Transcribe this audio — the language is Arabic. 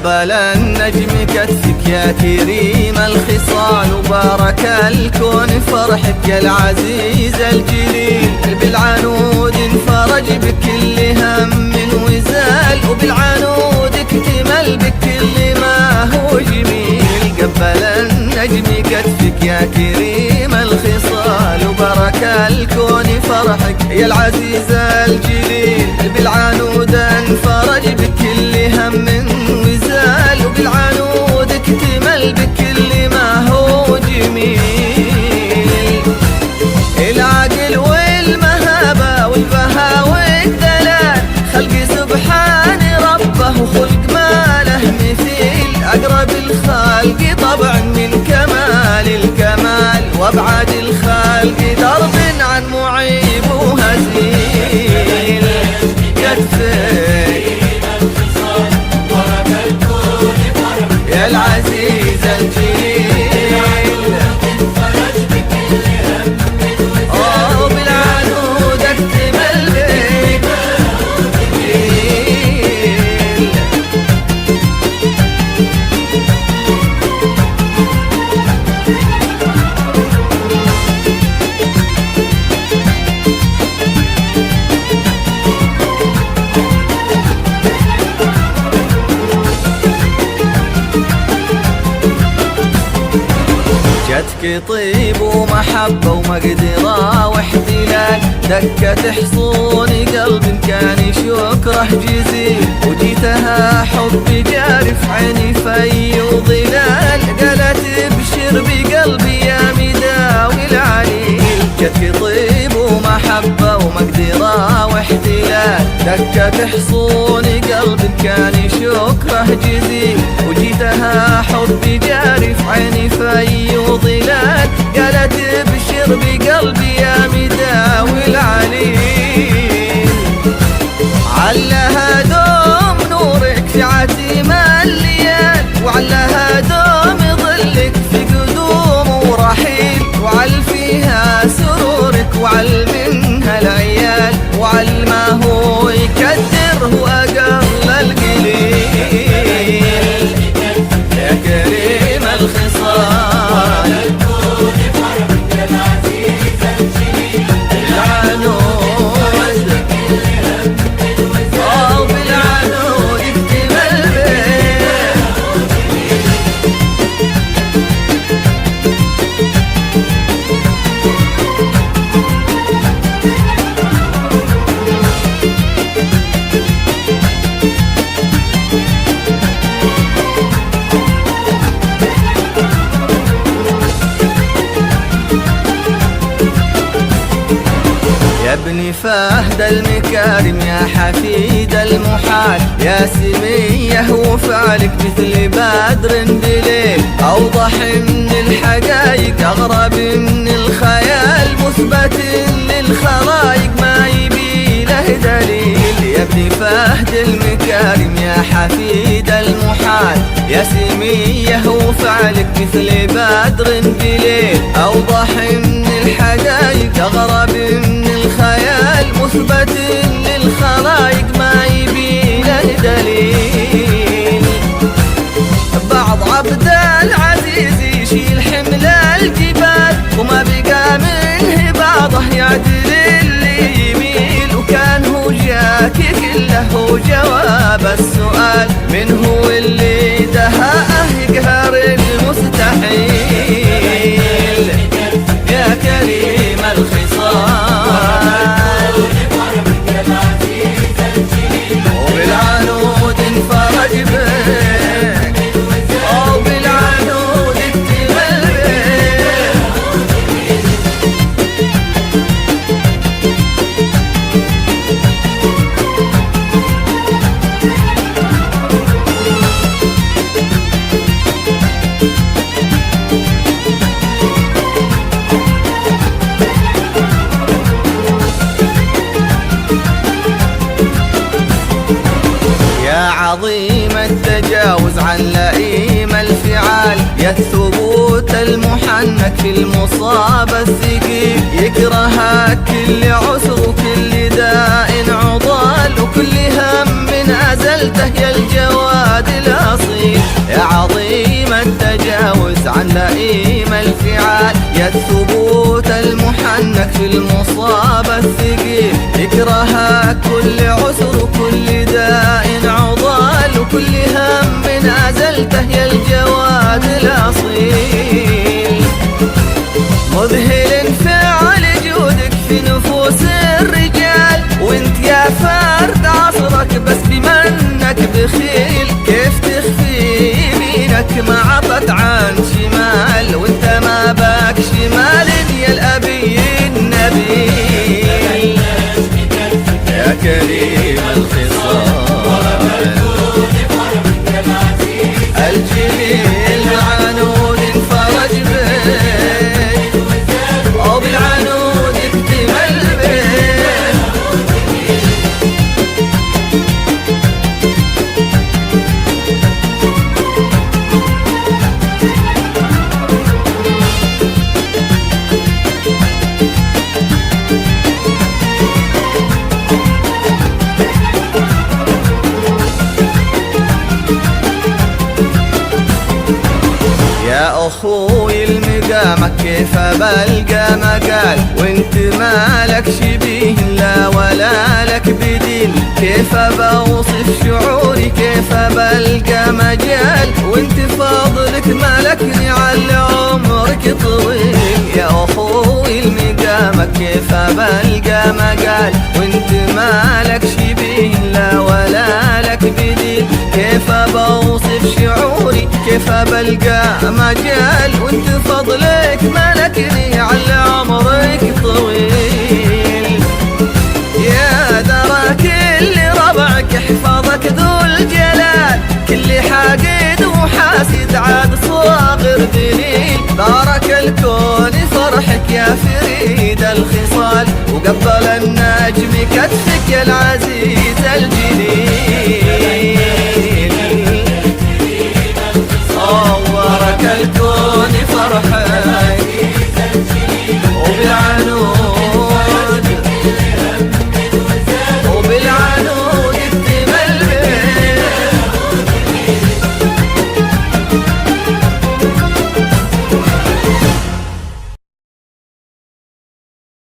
قبل النجم كتفك يا كريم الخصال، وبارك الكون فرحك يا العزيز الجليل. بالعنود انفرج بكل هم وزال، وبالعنود اكتمل بكل ما هو جميل. قبل النجم كتفك يا كريم الخصال، وبارك الكون فرحك يا العزيز الجليل. بالعنود انفرج بكل هم وزال، وبالعنود اكتمل بكل ما هو جميل. العقل والمهابة والبهاء والدلال، خلق سبحان ربه وخلق ما له مثيل. أقرب الخلق طبع من كمال الكمال، وابعد الخلق درب عن معيب وهزيل. كتفك يا العزيز الجليل، بالعنود اكتمل بك جتك طيب ومحبة ومقدرة واحتلال، دكة حصون قلب كان شكره جزيل. وجيتها حب جارف عيني في وظلال، قالت ابشر بقلبي يا مداوي العليل. جتك طيب ومحبة ومقدرة واحتلال، دكة حصون قلب كان شكره جزيل. وجيتها حب جارف عيني في وظلال، قالت ابشر بقلبي يا مداوي العليل. علها دوم نورك في عتيم الليال، وعلها دوم ظلك في قدوم ورحيل. وعل فيها سرورك وعل منها العيال، وعل ما هو يكدر هو أقل القليل. يا كريم الخصال بالعنود اكتمل بك يا ابن فهد المكارم يا حفيد المحال. يا سمية وفعلك مثل بدر بليل، أوضح من الحقايق أغرب من الخيال. مثبت للخلايق ما يبي له دليل. يا ابن فهد المكارم يا حفيد المحال. يا سمية وفعلك مثل بدر بليل، أوضح من الحقايق أغرب من الخيال. مثبت للخلايق ما يبي له دليل. بعض عبد العزيز يشيل حمل الجبال، وما بقى منه بعضه يعدل اللي يميل. وكان هو جاكي كله جواب السؤال، من هو اللي دهاه يقهر المستحيل. يا كريم الخصال وبالعنود انفرج بك، وبالعنود اكتمل بك. عظيم التجاوز عن لئيم الفعال، يا الثبوت المحنك في المصاب الثقيل. يكرهك كل عسر وكل داء عضال، وكل هم أزلته يا الجواد الأصيل. تجاوز عن لئيم الفعال، يا الثبوت المحنك في المصاب الثقيل، يكرهك كل عسر وكل داء عضال، وكل هم أزلته يا الجواد الأصيل. مذهل فعل جودك في نفوس الرجال، وانت يا فرد عصرك بس بمنك بخيل، كيف تخفي يمينك ما عطت عن شمال، وانت ما باك شمال يا الأبي النبيل. يا كريم الخصال الجميل عنود انفرج بك، او بالعنود اكتمل بك. يا أخوي المقامك كيف بلقى مقال، وانت مالك شبيه لا ولا لك بديل، كيف بوصف شعوري كيف بلقى مجال، وانت فضلك ملكني على عمرك طويل. يا أخوي المقامك كيف بلقى مقال، وانت مالك شبيه لا ولا لك بديل، كيف بوصف شعوري كيف بلقى مجال، وانت فضلك ملكني على عمرك طويل. يا درى كل ربعك حفظك ذو الجلال، كل حاقد وحاسد عاد صاغر دليل، بارك الكون فرحك يا فريد الخصال، وقبل النجم كتفك يا العزيز الجليل.